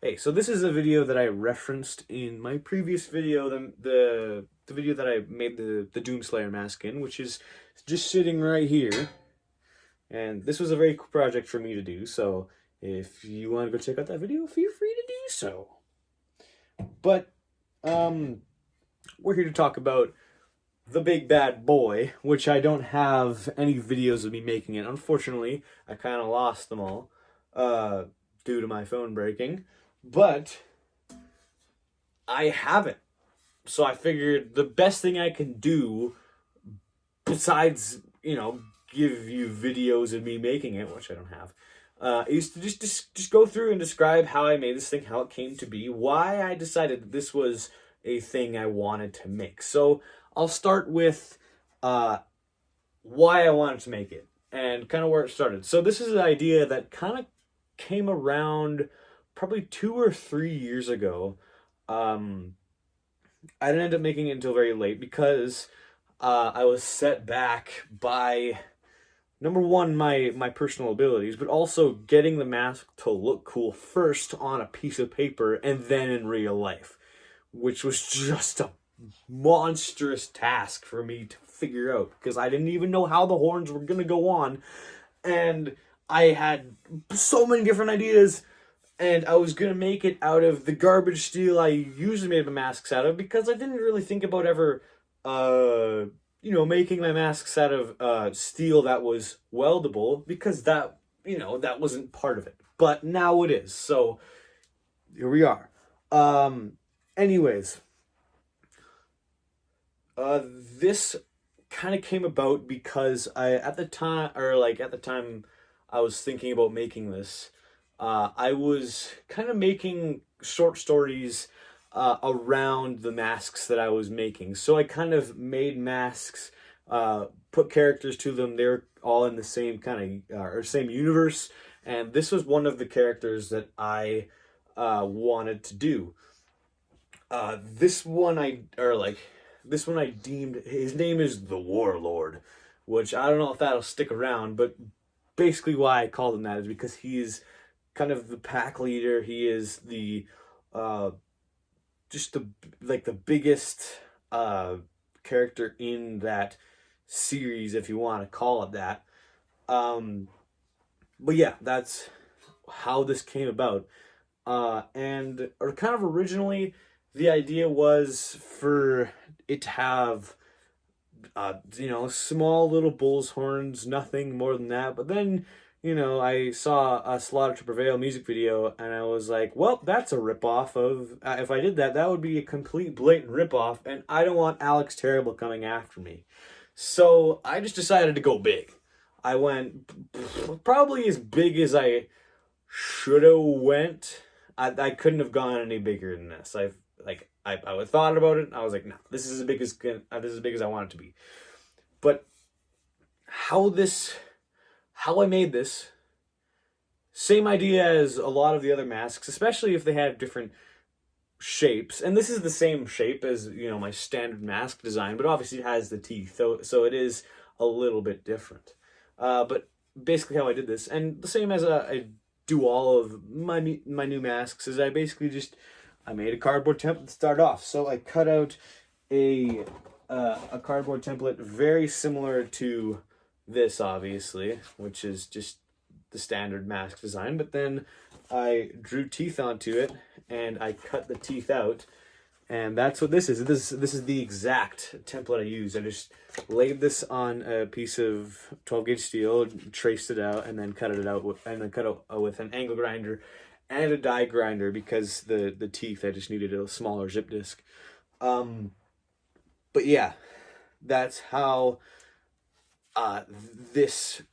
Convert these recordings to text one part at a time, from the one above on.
Hey, so this is a video that I referenced in my previous video, the video that I made the Doomslayer mask in, which is just sitting right here. And this was a very cool project for me to do, so if you want to go check out that video, feel free to do so. But we're here to talk about the big bad boy, which I don't have any videos of me making it. Unfortunately, I kind of lost them all due to my phone breaking. But I have it. So I figured the best thing I can do, besides, give you videos of me making it, which I don't have, is to just go through and describe how I made this thing, how it came to be, why I decided that this was a thing I wanted to make. So I'll start with why I wanted to make it and kind of where it started. So this is an idea that kind of came around probably 2 or 3 years ago. I didn't end up making it until very late because I was set back by, number one, my personal abilities, but also getting the mask to look cool first on a piece of paper and then in real life, which was just a monstrous task for me to figure out because I didn't even know how the horns were going to go on, and I had so many different ideas. And I was going to make it out of the garbage steel I usually made my masks out of because I didn't really think about ever, making my masks out of steel that was weldable because that wasn't part of it. But now it is. So here we are. Anyways, this kind of came about because at the time I was thinking about making this, I was kind of making short stories around the masks that I was making. So I kind of made masks, put characters to them. They're all in the same kind of or same universe, and this was one of the characters that I wanted to do. This one I deemed, his name is the Warlord, which I don't know if that'll stick around, but basically why I called him that is because he's kind of the pack leader. He is the the biggest character in that series, if you want to call it that. But yeah, that's how this came about. And kind of originally, the idea was for it to have small little bull's horns, nothing more than that. But then I saw a Slaughter to Prevail music video, and I was like, well, that's a ripoff of, if I did that, that would be a complete blatant ripoff, and I don't want Alex Terrible coming after me. So I just decided to go big. I went probably as big as I should have went. I couldn't have gone any bigger than this. I thought about it, and I was like, no, this is as big as I want it to be. But how I made this, same idea as a lot of the other masks, especially if they have different shapes. And this is the same shape as, my standard mask design, but obviously it has the teeth, so it is a little bit different. But basically how I did this, and the same as I do all of my new masks, is I made a cardboard template to start off. So I cut out a cardboard template very similar to this, obviously, which is just the standard mask design, but then I drew teeth onto it and I cut the teeth out, and that's what this is. This is the exact template I used. I just laid this on a piece of 12-gauge steel, traced it out, and then cut it out with an angle grinder and a die grinder because the teeth, I just needed a smaller zip disc. But yeah, that's how this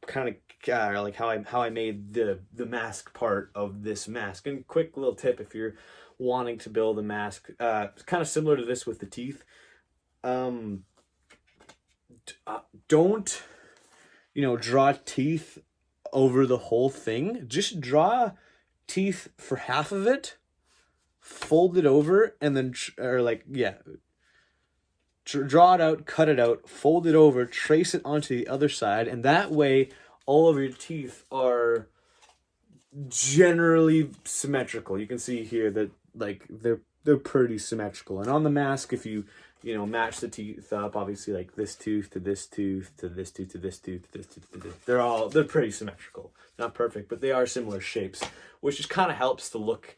kind of how I made the mask part of this mask. And quick little tip, if you're wanting to build a mask, kind of similar to this with the teeth, don't draw teeth over the whole thing. Just draw teeth for half of it, fold it over, and then draw it out, cut it out, fold it over, trace it onto the other side, and that way all of your teeth are generally symmetrical. You can see here that like they're pretty symmetrical. And on the mask, if you match the teeth up, obviously like this tooth to this tooth to this tooth to this tooth to this tooth to this, they're pretty symmetrical. Not perfect, but they are similar shapes, which just kind of helps the look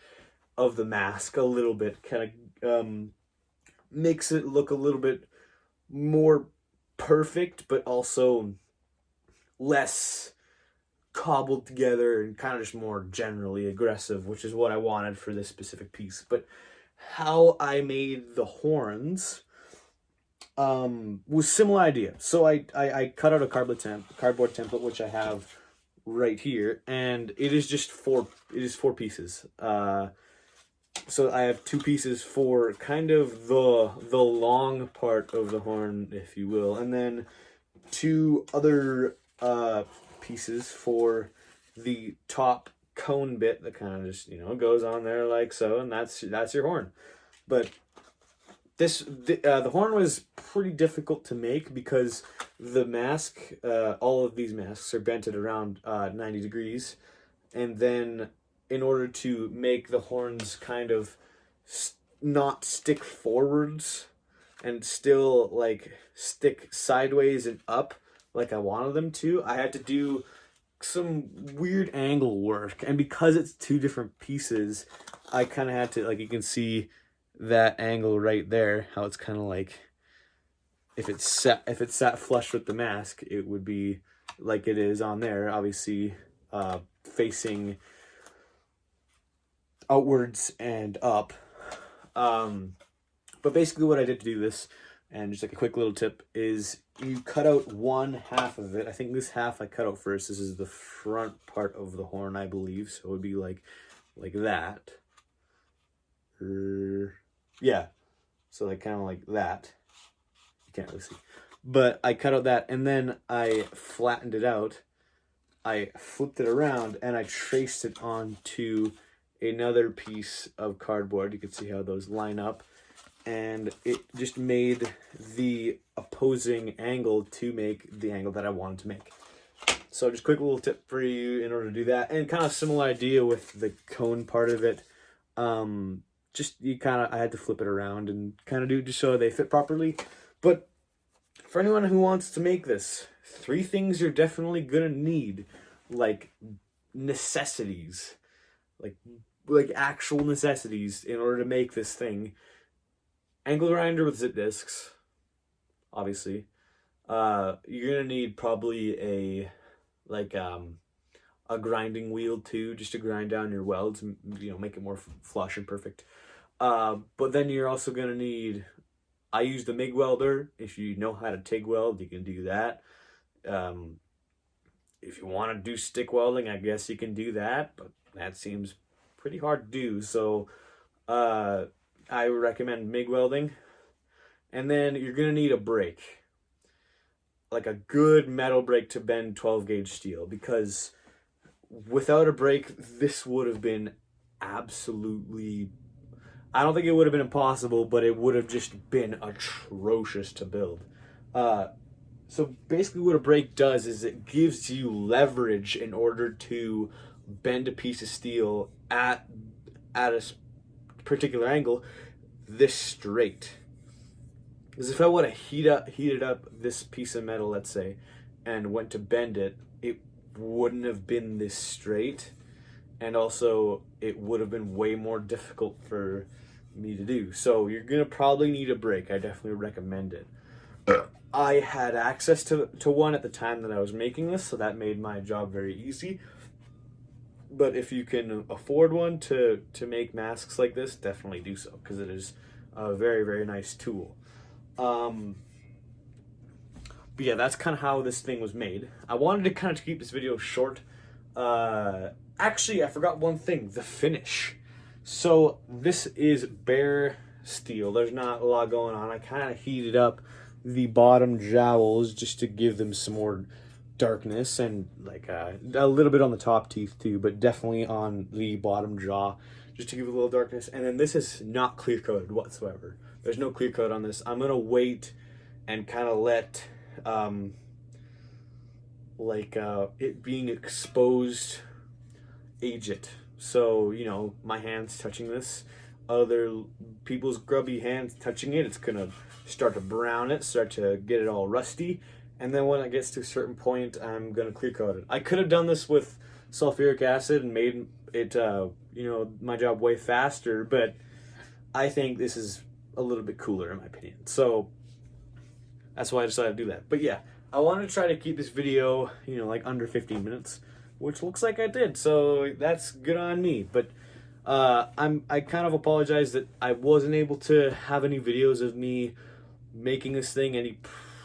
of the mask a little bit. Kind of makes it look a little bit more perfect, but also less cobbled together and kind of just more generally aggressive, which is what I wanted for this specific piece. But how I made the horns was similar idea. So I cut out a cardboard template, which I have right here, and it is four pieces. So I have two pieces for kind of the long part of the horn, if you will, and then two other pieces for the top cone bit that kind of just goes on there like so, and that's your horn. But the horn was pretty difficult to make because the mask, all of these masks are bent at around 90 degrees, and then in order to make the horns kind of not stick forwards and still like stick sideways and up like I wanted them to, I had to do some weird angle work. And because it's two different pieces, I kind of had to, like, you can see that angle right there, how it's kind of like, if it sat flush with the mask, it would be like it is on there, obviously facing outwards and up. But basically what I did to do this, and just like a quick little tip, is you cut out one half of it. I think this half I cut out first. This is the front part of the horn, I believe. So it would be like that. Yeah. So like kind of like that. You can't really see. But I cut out that, and then I flattened it out. I flipped it around, and I traced it onto another piece of cardboard. You can see how those line up. And it just made the opposing angle to make the angle that I wanted to make. So just quick little tip for you in order to do that. And kind of similar idea with the cone part of it. I had to flip it around and kind of do just so they fit properly. But for anyone who wants to make this, 3 things you're definitely gonna need, like necessities, like actual necessities in order to make this thing. Angle grinder with zip discs, obviously. You're gonna need probably a grinding wheel too, just to grind down your welds and make it more flush and perfect. But then you're also gonna need, I use the MIG welder. If you know how to TIG weld, you can do that. If you want to do stick welding, I guess you can do that, but that seems pretty hard to do. So I would recommend MIG welding. And then you're going to need a brake. Like a good metal brake to bend 12 gauge steel. Because without a brake, this would have been absolutely... I don't think it would have been impossible, but it would have just been atrocious to build. So basically what a brake does is it gives you leverage in order to bend a piece of steel at a particular angle this straight. Because if I would have heated up this piece of metal, let's say, and went to bend it, it wouldn't have been this straight, and also it would have been way more difficult for me to do. So you're gonna probably need a brake. I definitely recommend it. I had access to one at the time that I was making this, so that made my job very easy. But if you can afford one to make masks like this, definitely do so, because it is a very, very nice tool. But yeah, that's kind of how this thing was made. I wanted to kind of keep this video short. Actually, I forgot one thing, the finish. So this is bare steel. There's not a lot going on. I kind of heated up the bottom jowls just to give them some more darkness, and like a little bit on the top teeth too, but definitely on the bottom jaw just to give it a little darkness. And then this is not clear coated whatsoever. There's no clear coat on this. I'm gonna wait and kind of let it being exposed age it. So, you know, my hands touching this, other people's grubby hands touching it, it's gonna start to brown it, start to get it all rusty, and then when it gets to a certain point, I'm gonna clear coat it. I could have done this with sulfuric acid and made it, you know, my job way faster, but I think this is a little bit cooler in my opinion. So that's why I decided to do that. But yeah, I wanted to try to keep this video, you know, like under 15 minutes, which looks like I did. So that's good on me. But I kind of apologize that I wasn't able to have any videos of me making this thing, any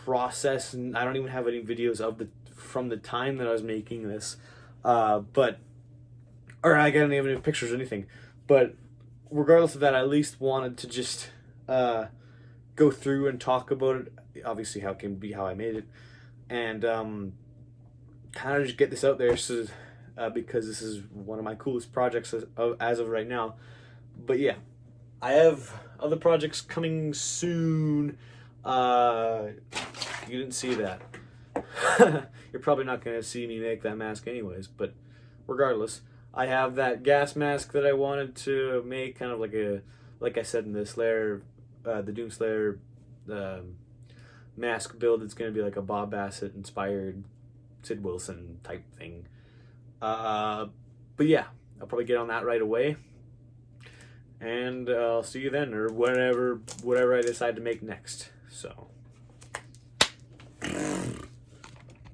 process, and I don't even have any videos of from the time that I was making this. Or I got any pictures or anything. But regardless of that, I at least wanted to just go through and talk about it. Obviously, how it can be, how I made it, and kind of just get this out there, so because this is one of my coolest projects as of right now. But yeah, I have other projects coming soon. You didn't see that. You're probably not going to see me make that mask anyways, but regardless, I have that gas mask that I wanted to make, kind of like I said in the Slayer, the Doomslayer mask build. It's going to be like a Bob Bassett inspired Sid Wilson type thing. But yeah, I'll probably get on that right away, and I'll see you then, or whatever I decide to make next. So